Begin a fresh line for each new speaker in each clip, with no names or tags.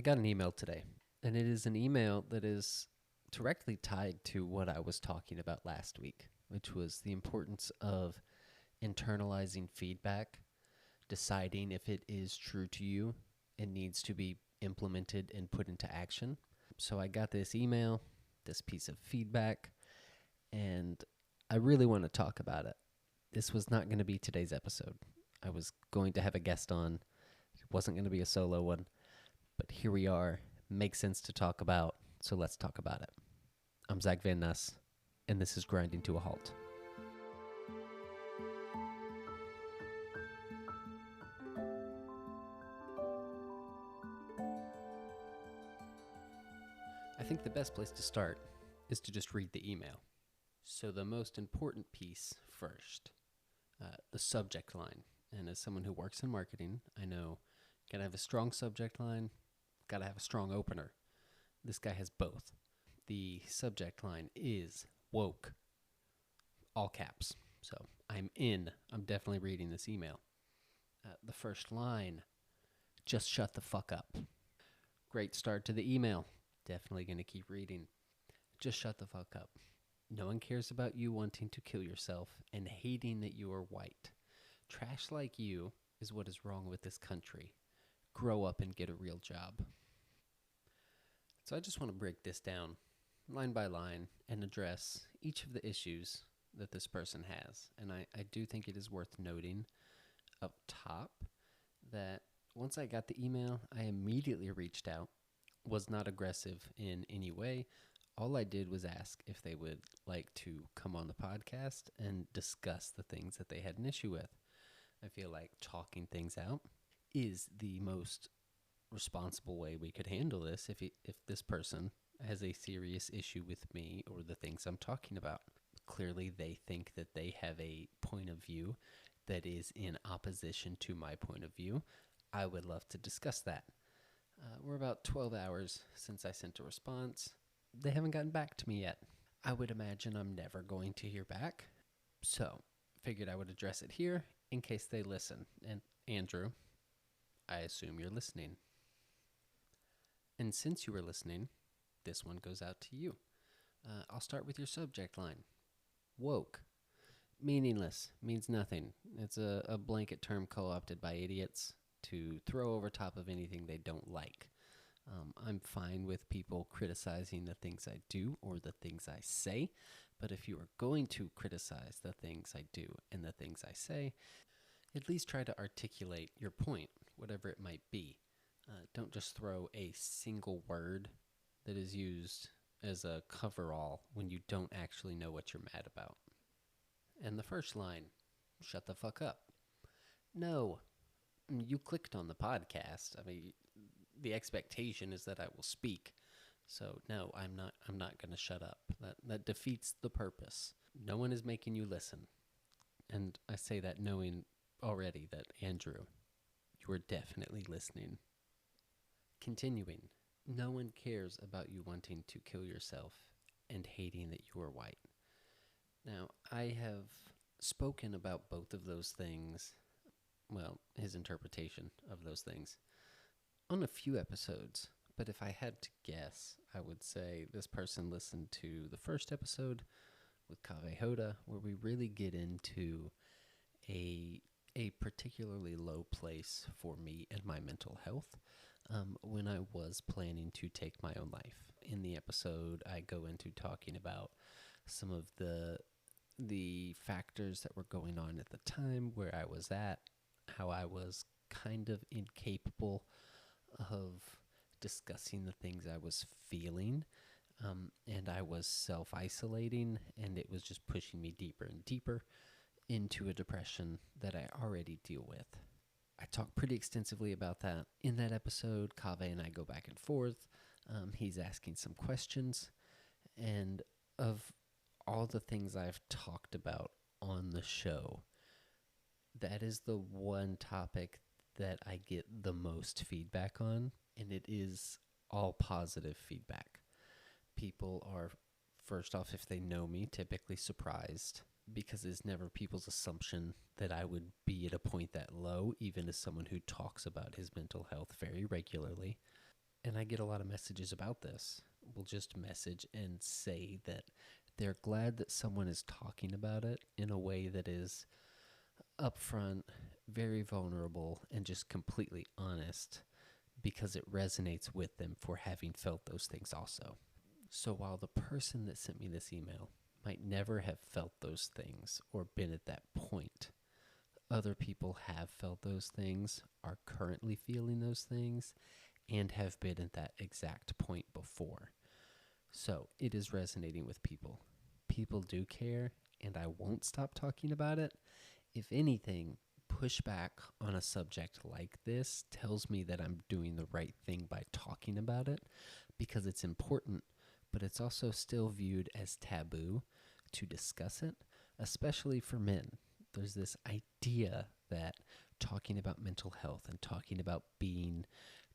I got an email today, and it is an email that is directly tied to what I was talking about last week, which was the importance of internalizing feedback, deciding if it is true to you and needs to be implemented and put into action. So I got this email, this piece of feedback, and I really want to talk about it. This was not going to be today's episode. I was going to have a guest on. It wasn't going to be a solo one. But here we are. Makes sense to talk about, so let's talk about it. I'm Zach Van Ness, and this is Grinding to a Halt. I think the best place to start is to just read the email. So the most important piece first, the subject line. And as someone who works in marketing, I know gotta have a strong subject line, gotta have a strong opener. This guy has both. The subject line is woke, all caps. So I'm definitely reading this email. The first line, just shut the fuck up. Great start to the email. Definitely going to keep reading. Just shut the fuck up. No one cares about you wanting to kill yourself and hating that you are white. Trash like you is what is wrong with this country. Grow up and get a real job. So I just want to break this down line by line and address each of the issues that this person has. And I do think it is worth noting up top that once I got the email, I immediately reached out, was not aggressive in any way. All I did was ask if they would like to come on the podcast and discuss the things that they had an issue with. I feel like talking things out is the most responsible way we could handle this if this person has a serious issue with me or the things I'm talking about. Clearly, they think that they have a point of view that is in opposition to my point of view. I would love to discuss that. We're about 12 hours since I sent a response. They haven't gotten back to me yet. I would imagine I'm never going to hear back. So, figured I would address it here in case they listen. And Andrew, I assume you're listening. And since you were listening, this one goes out to you. I'll start with your subject line. Woke. Meaningless. Means nothing. It's a blanket term co-opted by idiots to throw over top of anything they don't like. I'm fine with people criticizing the things I do or the things I say, but if you are going to criticize the things I do and the things I say, at least try to articulate your point, whatever it might be. Don't just throw a single word that is used as a coverall when you don't actually know what you're mad about. And the first line, shut the fuck up. No. You clicked on the podcast. I mean, the expectation is that I will speak. So no, I'm not going to shut up. That defeats the purpose. No one is making you listen. And I say that knowing already that Andrew, you are definitely listening. Continuing. No one cares about you wanting to kill yourself and hating that you are white. Now, I have spoken about both of those things, well, his interpretation of those things, on a few episodes. But if I had to guess, I would say this person listened to the first episode with Kaveh Hoda, where we really get into a particularly low place for me and my mental health when I was planning to take my own life. In the episode, I go into talking about some of the factors that were going on at the time, where I was at, how I was kind of incapable of discussing the things I was feeling, and I was self-isolating, and it was just pushing me deeper and deeper into a depression that I already deal with. I talk pretty extensively about that in that episode. Kaveh and I go back and forth. He's asking some questions, and of all the things I've talked about on the show, that is the one topic that I get the most feedback on, and it is all positive feedback. People are, first off, if they know me, typically surprised, because it's never people's assumption that I would be at a point that low, even as someone who talks about his mental health very regularly. And I get a lot of messages about this. Will just message and say that they're glad that someone is talking about it in a way that is upfront, very vulnerable, and just completely honest because it resonates with them for having felt those things also. So while the person that sent me this email might never have felt those things or been at that point, other people have felt those things, are currently feeling those things, and have been at that exact point before. So it is resonating with people. People do care, and I won't stop talking about it. If anything, pushback on a subject like this tells me that I'm doing the right thing by talking about it because it's important, but it's also still viewed as taboo to discuss it, especially for men. There's this idea that talking about mental health and talking about being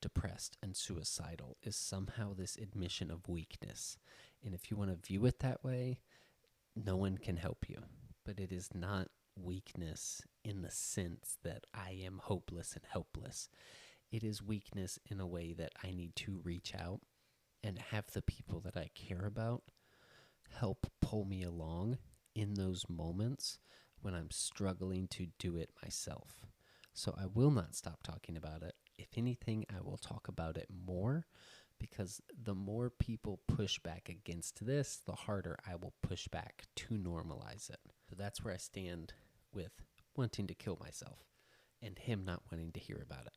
depressed and suicidal is somehow this admission of weakness. And if you want to view it that way, no one can help you. But it is not weakness in the sense that I am hopeless and helpless. It is weakness in a way that I need to reach out and have the people that I care about help pull me along in those moments when I'm struggling to do it myself. So I will not stop talking about it. If anything, I will talk about it more because the more people push back against this, the harder I will push back to normalize it. So that's where I stand with wanting to kill myself and him not wanting to hear about it.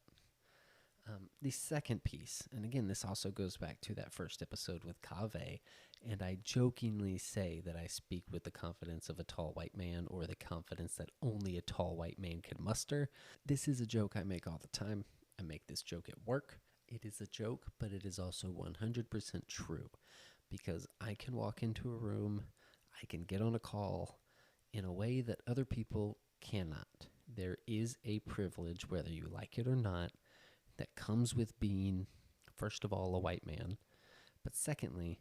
The second piece, and again, this also goes back to that first episode with Kaveh, and I jokingly say that I speak with the confidence of a tall white man or the confidence that only a tall white man can muster. This is a joke I make all the time. I make this joke at work. It is a joke, but it is also 100% true because I can walk into a room, I can get on a call in a way that other people cannot. There is a privilege, whether you like it or not, that comes with being, first of all, a white man, but secondly,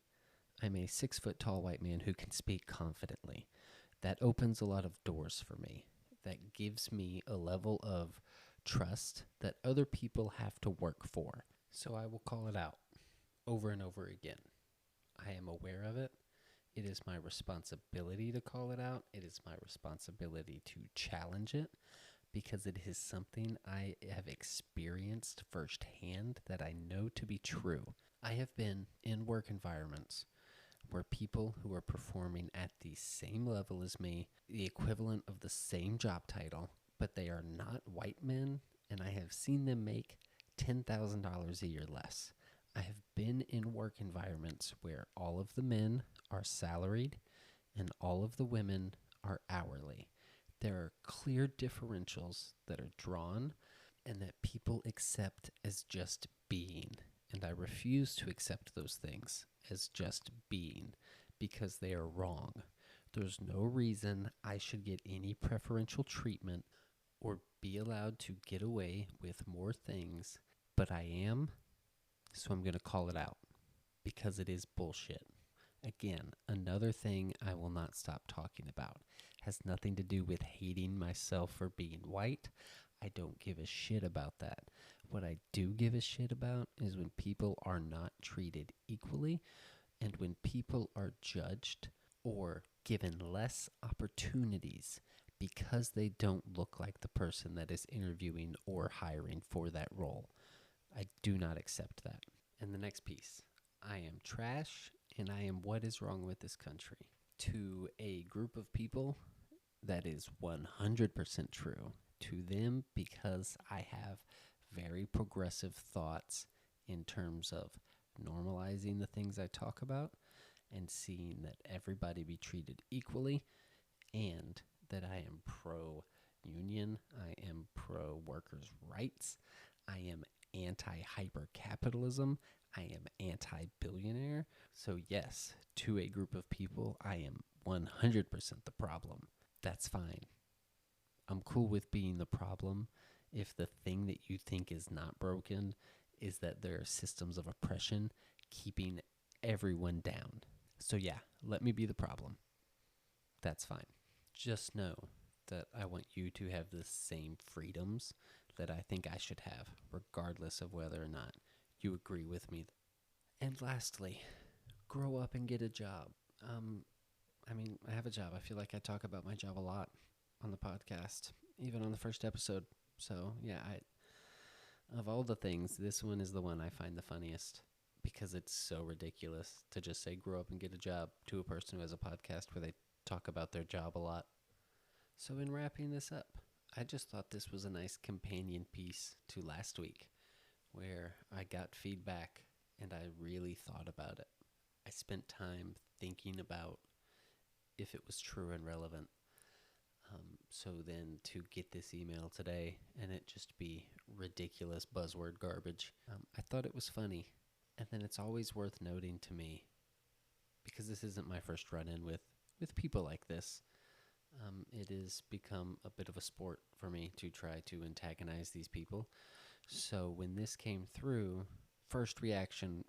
I'm a 6 foot tall white man who can speak confidently. That opens a lot of doors for me. That gives me a level of trust that other people have to work for. So I will call it out over and over again. I am aware of it. It is my responsibility to call it out. It is my responsibility to challenge it because it is something I have experienced firsthand that I know to be true. I have been in work environments where people who are performing at the same level as me, the equivalent of the same job title, but they are not white men, and I have seen them make $10,000 a year less. I have been in work environments where all of the men are salaried and all of the women are hourly. There are clear differentials that are drawn and that people accept as just being. And I refuse to accept those things as just being because they are wrong. There's no reason I should get any preferential treatment or be allowed to get away with more things, but I am, so I'm going to call it out because it is bullshit. Again, another thing I will not stop talking about has nothing to do with hating myself for being white. I don't give a shit about that. What I do give a shit about is when people are not treated equally and when people are judged or given less opportunities because they don't look like the person that is interviewing or hiring for that role. I do not accept that. And the next piece, I am trash and I am what is wrong with this country. To a group of people, that is 100% true. To them, because I have very progressive thoughts in terms of normalizing the things I talk about and seeing that everybody be treated equally and that I am pro-union, I am pro-workers' rights, I am anti-hyper-capitalism, I am anti-billionaire. So yes, to a group of people, I am 100% the problem. That's fine. I'm cool with being the problem if the thing that you think is not broken is that there are systems of oppression keeping everyone down. So yeah, let me be the problem. That's fine. Just know that I want you to have the same freedoms that I think I should have, regardless of whether or not you agree with me. And lastly, grow up and get a job. I have a job. I feel like I talk about my job a lot on the podcast, even on the first episode. So, yeah, of all the things, this one is the one I find the funniest because it's so ridiculous to just say grow up and get a job to a person who has a podcast where they talk about their job a lot. So, in wrapping this up, I just thought this was a nice companion piece to last week where I got feedback and I really thought about it. I spent time thinking about if it was true and relevant. So then to get this email today and it just be ridiculous buzzword garbage, I thought it was funny. And then it's always worth noting to me, because this isn't my first run-in with people like this, it has become a bit of a sport for me to try to antagonize these people. So when this came through, first reaction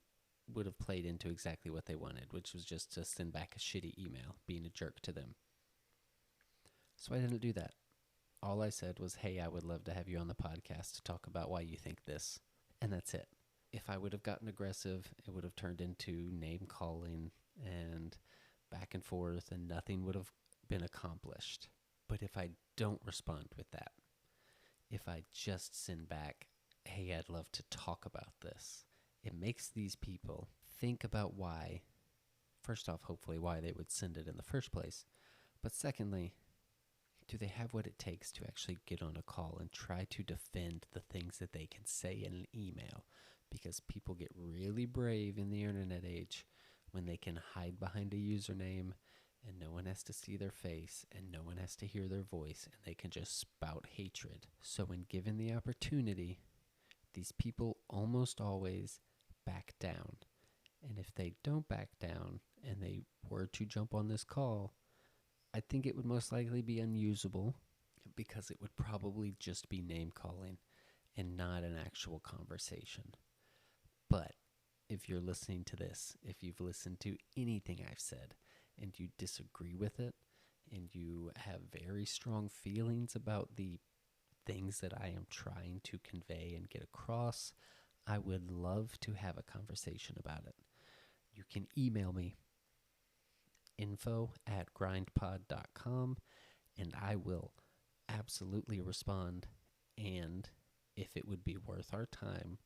would have played into exactly what they wanted, which was just to send back a shitty email, being a jerk to them. So I didn't do that. All I said was, hey, I would love to have you on the podcast to talk about why you think this. And that's it. If I would have gotten aggressive, it would have turned into name calling and back and forth, and nothing would have been accomplished. But if I don't respond with that, if I just send back, hey, I'd love to talk about this, it makes these people think about why, first off, hopefully why they would send it in the first place. But secondly, do they have what it takes to actually get on a call and try to defend the things that they can say in an email? Because people get really brave in the internet age when they can hide behind a username and no one has to see their face and no one has to hear their voice and they can just spout hatred. So when given the opportunity, these people almost always back down. And if they don't back down and they were to jump on this call, I think it would most likely be unusable because it would probably just be name calling and not an actual conversation. But if you're listening to this, if you've listened to anything I've said and you disagree with it and you have very strong feelings about the things that I am trying to convey and get across, I would love to have a conversation about it. You can email me, info@grindpod.com, and I will absolutely respond. And if it would be worth our time,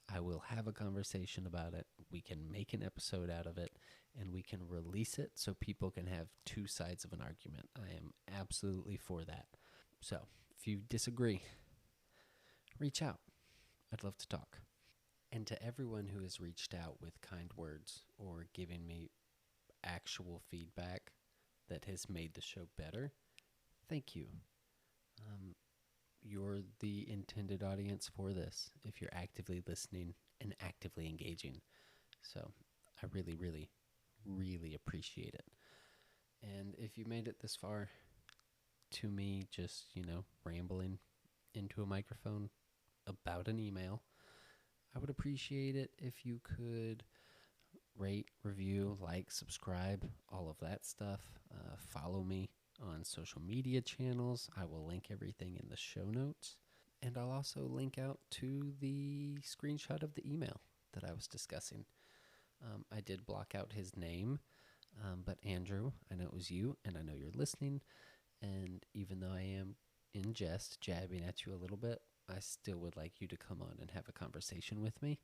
I will have a conversation about it. We can make an episode out of it, and we can release it so people can have two sides of an argument. I am absolutely for that. So if you disagree, reach out. I'd love to talk. And to everyone who has reached out with kind words or giving me actual feedback that has made the show better, thank you. You're the intended audience for this if you're actively listening and actively engaging. So I really, really, really appreciate it. And if you made it this far to me just, rambling into a microphone about an email, I would appreciate it if you could rate, review, like, subscribe, all of that stuff. Follow me on social media channels. I will link everything in the show notes. And I'll also link out to the screenshot of the email that I was discussing. I did block out his name, but Andrew, I know it was you, and I know you're listening. And even though I am in jest jabbing at you a little bit, I still would like you to come on and have a conversation with me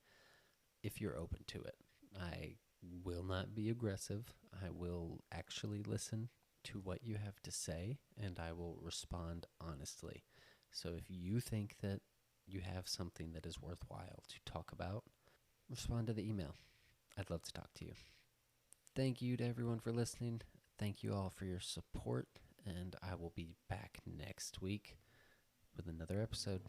if you're open to it. I will not be aggressive. I will actually listen to what you have to say, and I will respond honestly. So if you think that you have something that is worthwhile to talk about, respond to the email. I'd love to talk to you. Thank you to everyone for listening. Thank you all for your support, and I will be back next week with another episode.